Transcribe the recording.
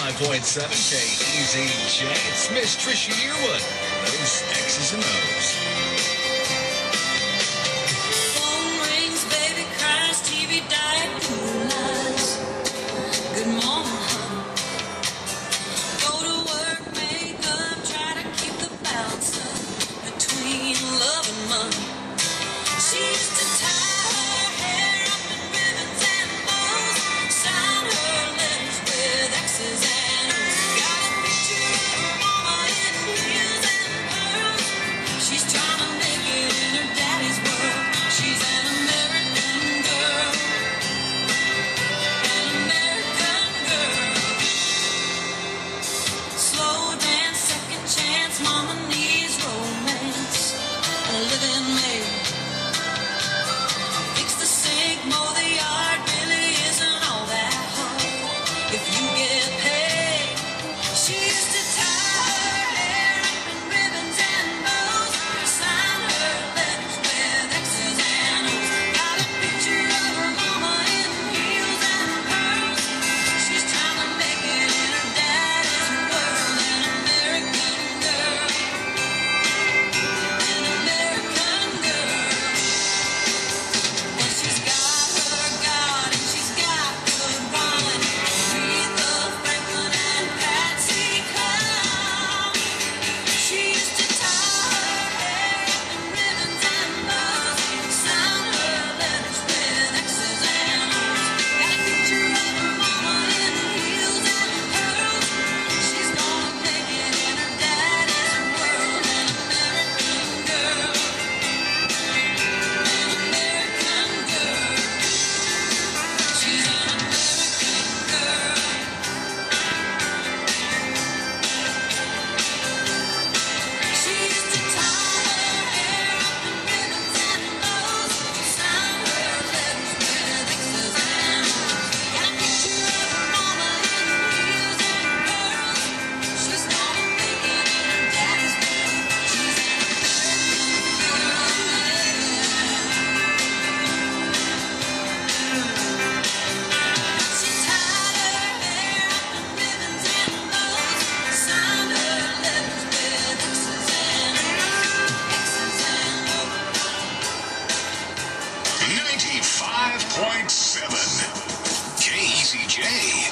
95.7 KEZJ. It's Miss Trisha Yearwood. Those X's and O's. Phone rings, baby cries, TV diet, cool lies. Good morning, honey. Go to work, make up, try to keep the balance up between love and money. She used to tie her hair up in ribbons and bows, sign her letters with X's and O's. Got a picture of her mama in heels and pearls. She's trying to make it in her daddy's world. She's an American girl, an American girl. Slow dance, second chance, mama needs romance, a living maid. Fix the sink, mow the yard, really isn't all that hard if you get paid. She used to tie her hair up in ribbons and bows, sign her letters with X's and O's. Got a picture of her mama in heels and pearls. She's trying to make it in her daddy's world. An American girl, an American girl. And she's got her God, and she's got good wine. Aretha Franklin and Patsy Cline. She used to tie her hair up in ribbons and bows, sign her letters with X's and O's. Got a picture of her mama in heels and pearls. She's gonna make it in her daddy's world. An American girl, an American girl. She's an American girl. She used to tie her hair up in ribbons and bows, sign her letters with X's and O's. Got a picture of her mama in heels and pearls. She's gonna make it in her daddy's world. She's an American girl. She tied her hair up in ribbons and bows, signed her letters with X's and O's. 95.7 KEZJ.